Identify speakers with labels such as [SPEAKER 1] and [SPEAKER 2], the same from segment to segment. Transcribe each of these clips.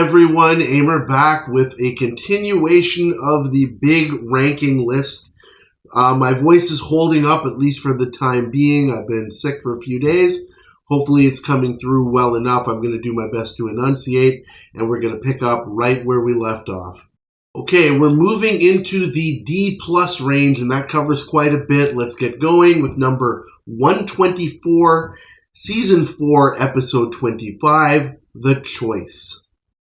[SPEAKER 1] everyone, Amer back with a continuation of the big ranking list. My voice is holding up, at least for the time being. I've been sick for a few days. Hopefully it's coming through well enough. I'm going to do my best to enunciate, and we're going to pick up right where we left off. Okay, we're moving into the D+ range, and that covers quite a bit. Let's get going with number 124, Season 4, Episode 25, The Choice.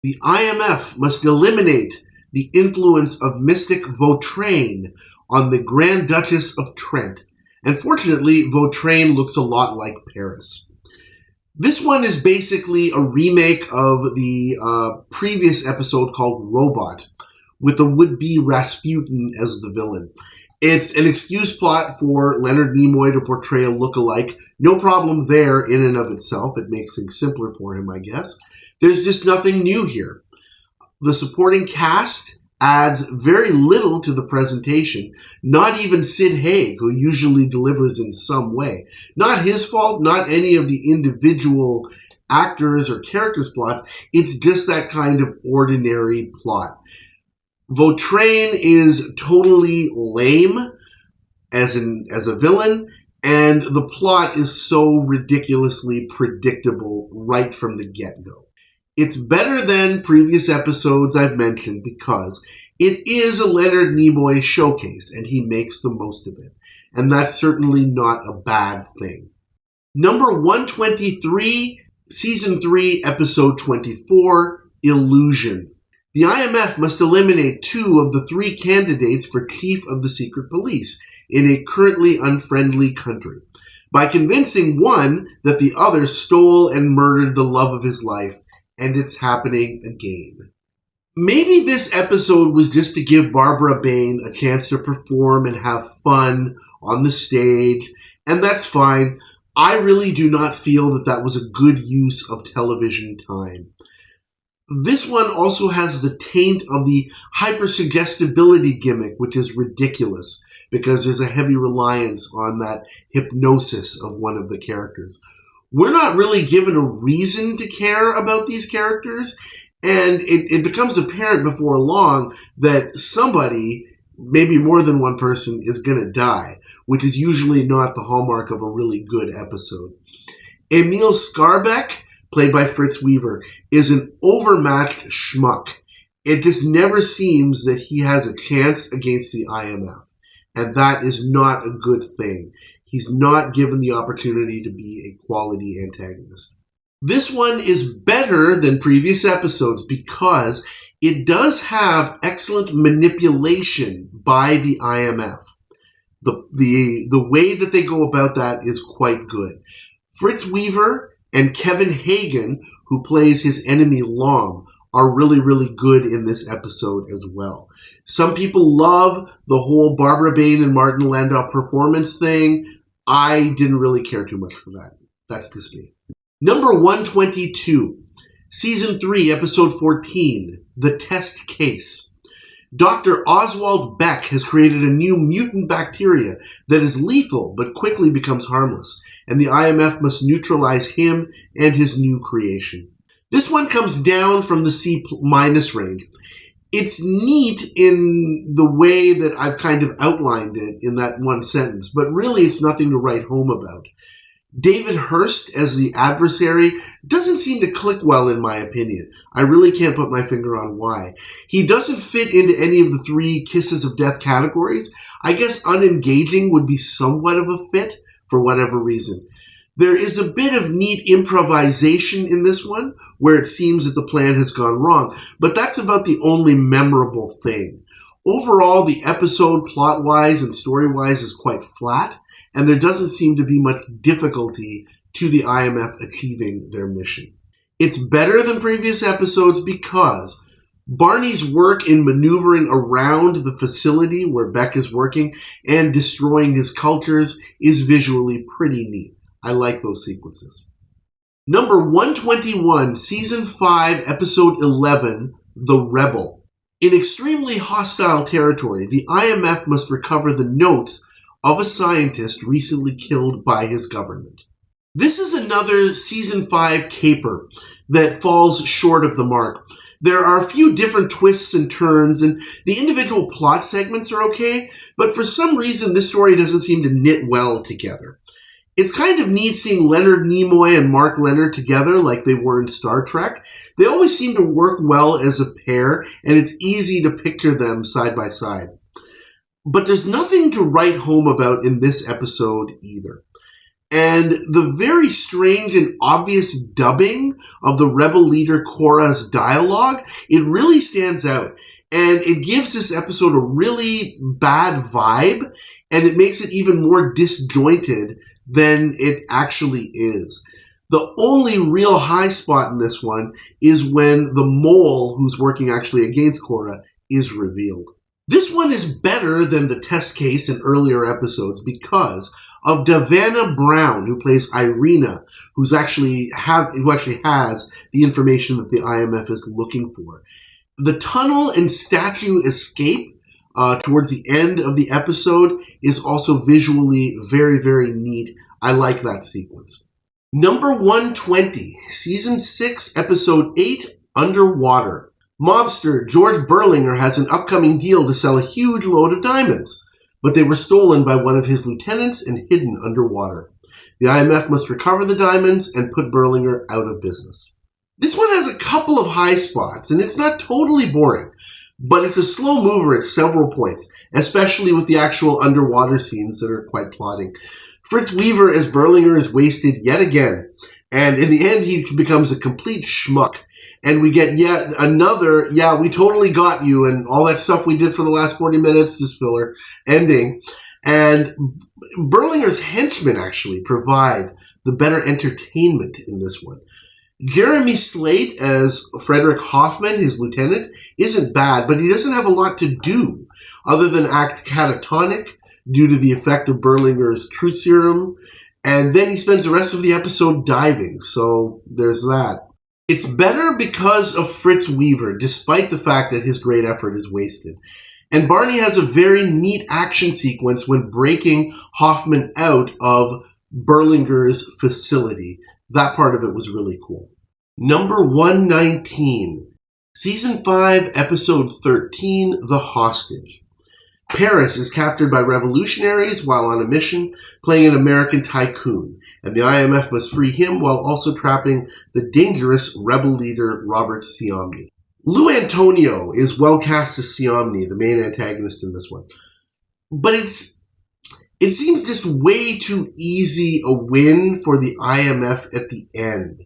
[SPEAKER 1] The IMF must eliminate the influence of mystic Vautrain on the Grand Duchess of Trent. And fortunately, Vautrain looks a lot like Paris. This one is basically a remake of the previous episode called Robot, with a would-be Rasputin as the villain. It's an excuse plot for Leonard Nimoy to portray a look-alike. No problem there in and of itself. It makes things simpler for him, I guess. There's just nothing new here. The supporting cast adds very little to the presentation. Not even Sid Haig, who usually delivers in some way. Not his fault, not any of the individual actors or characters' plots. It's just that kind of ordinary plot. Vautrain is totally lame as a villain, and the plot is so ridiculously predictable right from the get-go. It's better than previous episodes I've mentioned because it is a Leonard Nimoy showcase, and he makes the most of it. And that's certainly not a bad thing. Number 123, Season 3, Episode 24, Illusion. The IMF must eliminate 2 of the 3 candidates for Chief of the Secret Police in a currently unfriendly country by convincing one that the other stole and murdered the love of his life. And it's happening again. Maybe this episode was just to give Barbara Bain a chance to perform and have fun on the stage, and that's fine. I really do not feel that that was a good use of television time. This one also has the taint of the hypersuggestibility gimmick, which is ridiculous because there's a heavy reliance on that hypnosis of one of the characters. We're not really given a reason to care about these characters, and it becomes apparent before long that somebody, maybe more than one person, is going to die, which is usually not the hallmark of a really good episode. Emil Skarbek, played by Fritz Weaver, is an overmatched schmuck. It just never seems that he has a chance against the IMF. And that is not a good thing. He's not given the opportunity to be a quality antagonist. This one is better than previous episodes because it does have excellent manipulation by the IMF. The way that they go about that is quite good. Fritz Weaver and Kevin Hagen, who plays his enemy Long, are really, really good in this episode as well. Some people love the whole Barbara Bain and Martin Landau performance thing. I didn't really care too much for that. That's just me. Number 122, Season 3, Episode 14, The Test Case. Dr. Oswald Beck has created a new mutant bacteria that is lethal but quickly becomes harmless, and the IMF must neutralize him and his new creation. This one comes down from the C- range. It's neat in the way that I've kind of outlined it in that one sentence, but really it's nothing to write home about. David Hurst as the adversary doesn't seem to click well in my opinion. I really can't put my finger on why. He doesn't fit into any of the 3 Kisses of Death categories. I guess unengaging would be somewhat of a fit for whatever reason. There is a bit of neat improvisation in this one, where it seems that the plan has gone wrong, but that's about the only memorable thing. Overall, the episode, plot-wise and story-wise, is quite flat, and there doesn't seem to be much difficulty to the IMF achieving their mission. It's better than previous episodes because Barney's work in maneuvering around the facility where Beck is working and destroying his cultures is visually pretty neat. I like those sequences. Number 121, Season 5, Episode 11, The Rebel. In extremely hostile territory, the IMF must recover the notes of a scientist recently killed by his government. This is another Season 5 caper that falls short of the mark. There are a few different twists and turns, and the individual plot segments are okay, but for some reason this story doesn't seem to knit well together. It's kind of neat seeing Leonard Nimoy and Mark Leonard together like they were in Star Trek. They always seem to work well as a pair, and it's easy to picture them side by side. But there's nothing to write home about in this episode either. And the very strange and obvious dubbing of the rebel leader Korra's dialogue, it really stands out. And it gives this episode a really bad vibe, and it makes it even more disjointed than it actually is. The only real high spot in this one is when the mole who's working actually against Korra is revealed. This one is better than the test case in earlier episodes because of Davana Brown, who plays Irina, who actually has the information that the IMF is looking for. The tunnel and statue escape towards the end of the episode is also visually very, very neat. I like that sequence. Number 120, Season 6, Episode 8, Underwater. Mobster George Berlinger has an upcoming deal to sell a huge load of diamonds, but they were stolen by one of his lieutenants and hidden underwater. The IMF must recover the diamonds and put Berlinger out of business. This one has a couple of high spots, and it's not totally boring, but it's a slow mover at several points, especially with the actual underwater scenes that are quite plotting. Fritz Weaver as Berlinger is wasted yet again, and in the end he becomes a complete schmuck. And we get yet another, yeah, we totally got you, and all that stuff we did for the last 40 minutes, this filler, ending. And Berlinger's henchmen actually provide the better entertainment in this one. Jeremy Slate as Frederick Hoffman, his lieutenant, isn't bad, but he doesn't have a lot to do other than act catatonic due to the effect of Berlinger's truth serum. And then he spends the rest of the episode diving, so there's that. It's better because of Fritz Weaver, despite the fact that his great effort is wasted. And Barney has a very neat action sequence when breaking Hoffman out of Berlinger's facility. That part of it was really cool. Number 119, Season 5, Episode 13, The Hostage. Paris is captured by revolutionaries while on a mission, playing an American tycoon, and the IMF must free him while also trapping the dangerous rebel leader Robert Siomny. Lou Antonio is well cast as Siomny, the main antagonist in this one. But it seems just way too easy a win for the IMF at the end.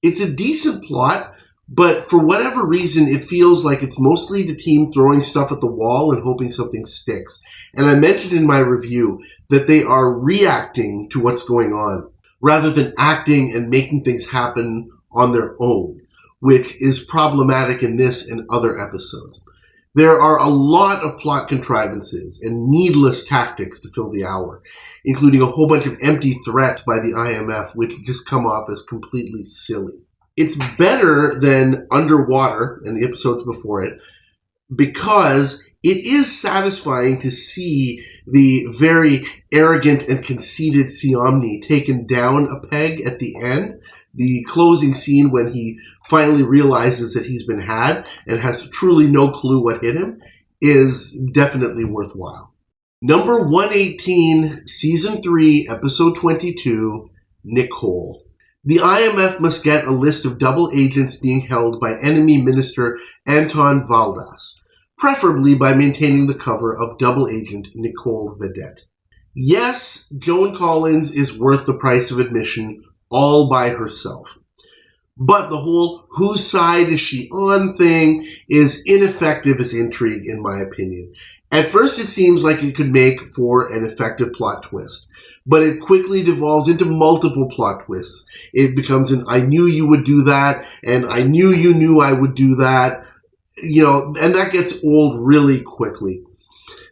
[SPEAKER 1] It's a decent plot, but for whatever reason, it feels like it's mostly the team throwing stuff at the wall and hoping something sticks. And I mentioned in my review that they are reacting to what's going on, rather than acting and making things happen on their own, which is problematic in this and other episodes. There are a lot of plot contrivances and needless tactics to fill the hour, including a whole bunch of empty threats by the IMF, which just come off as completely silly. It's better than Underwater and the episodes before it because it is satisfying to see the very arrogant and conceited Siomny taken down a peg at the end. The closing scene when he finally realizes that he's been had and has truly no clue what hit him is definitely worthwhile. Number 118, Season 3, Episode 22, Nicole. The IMF must get a list of double agents being held by enemy minister Anton Valdas, preferably by maintaining the cover of double agent Nicole Vedette. Yes, Joan Collins is worth the price of admission all by herself. But the whole whose side is she on thing is ineffective as intrigue, in my opinion. At first it seems like it could make for an effective plot twist, but it quickly devolves into multiple plot twists. It becomes an I knew you would do that, and I knew you knew I would do that, and that gets old really quickly.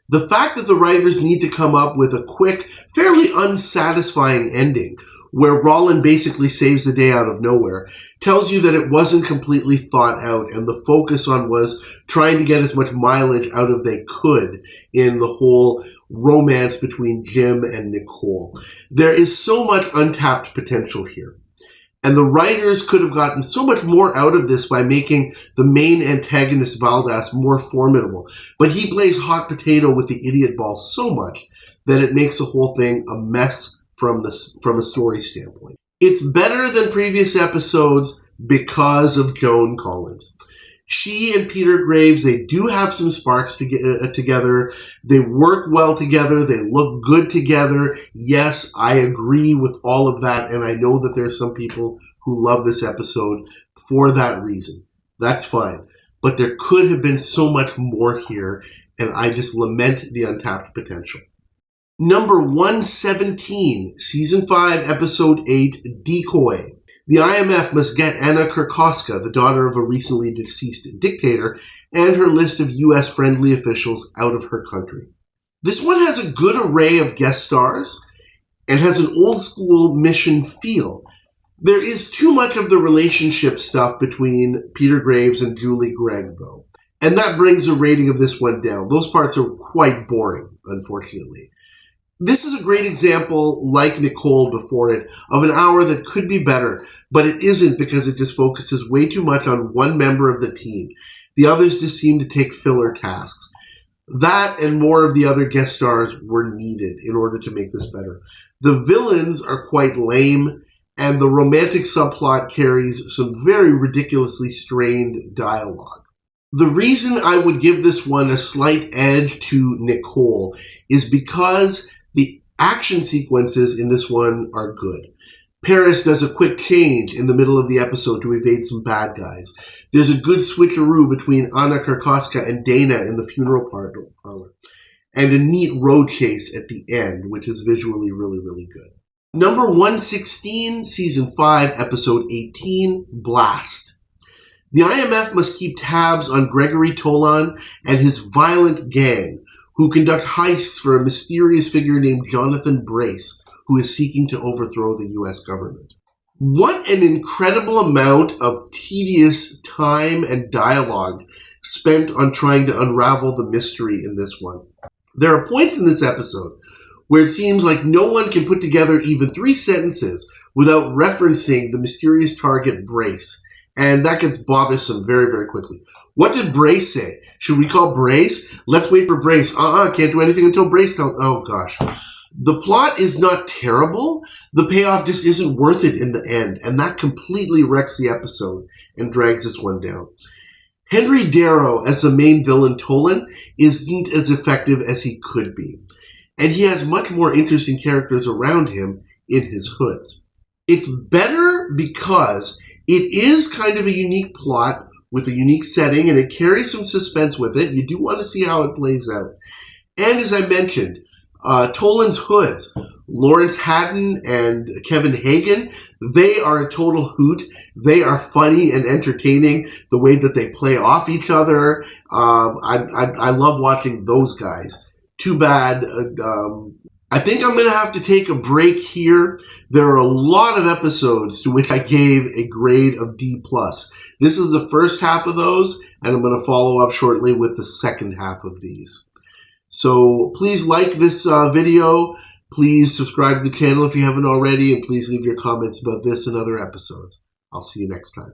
[SPEAKER 1] The fact that the writers need to come up with a quick, fairly unsatisfying ending, where Rollin basically saves the day out of nowhere, tells you that it wasn't completely thought out, and the focus on was trying to get as much mileage out of they could in the whole romance between Jim and Nicole. There is so much untapped potential here. And the writers could have gotten so much more out of this by making the main antagonist Valdas more formidable. But he plays hot potato with the idiot ball so much that it makes the whole thing a mess from a story standpoint. It's better than previous episodes because of Joan Collins. She and Peter Graves, they do have some sparks together. They work well together. They look good together. Yes, I agree with all of that, and I know that there's some people who love this episode for that reason. That's fine. But there could have been so much more here, and I just lament the untapped potential. Number 117, Season 5, Episode 8, Decoy. The IMF must get Anna Kurkoska, the daughter of a recently deceased dictator, and her list of U.S.-friendly officials out of her country. This one has a good array of guest stars and has an old-school mission feel. There is too much of the relationship stuff between Peter Graves and Julie Gregg, though, and that brings the rating of this one down. Those parts are quite boring, unfortunately. This is a great example, like Nicole before it, of an hour that could be better, but it isn't because it just focuses way too much on one member of the team. The others just seem to take filler tasks. That and more of the other guest stars were needed in order to make this better. The villains are quite lame, and the romantic subplot carries some very ridiculously strained dialogue. The reason I would give this one a slight edge to Nicole is because the action sequences in this one are good. Paris does a quick change in the middle of the episode to evade some bad guys. There's a good switcheroo between Anna Kurkoska and Dana in the funeral parlor. And a neat road chase at the end, which is visually really, really good. Number 116, Season 5, Episode 18, Blast. The IMF must keep tabs on Gregory Tolan and his violent gang, who conduct heists for a mysterious figure named Jonathan Brace, who is seeking to overthrow the U.S. government. What an incredible amount of tedious time and dialogue spent on trying to unravel the mystery in this one. There are points in this episode where it seems like no one can put together even 3 sentences without referencing the mysterious target Brace. And that gets bothersome very, very quickly. What did Brace say? Should we call Brace? Let's wait for Brace. Can't do anything until Brace tells... Oh, gosh. The plot is not terrible. The payoff just isn't worth it in the end. And that completely wrecks the episode and drags this one down. Henry Darrow as the main villain Tolan isn't as effective as he could be. And he has much more interesting characters around him in his hoods. It's better because it is kind of a unique plot with a unique setting, and it carries some suspense with it. You do want to see how it plays out. And as I mentioned, Tolan's hoods, Lawrence Haddon and Kevin Hagen, they are a total hoot. They are funny and entertaining, the way that they play off each other. I love watching those guys. Too bad. I think I'm going to have to take a break here. There are a lot of episodes to which I gave a grade of D+. This is the first half of those, and I'm going to follow up shortly with the second half of these. So please like this video. Please subscribe to the channel if you haven't already, and please leave your comments about this and other episodes. I'll see you next time.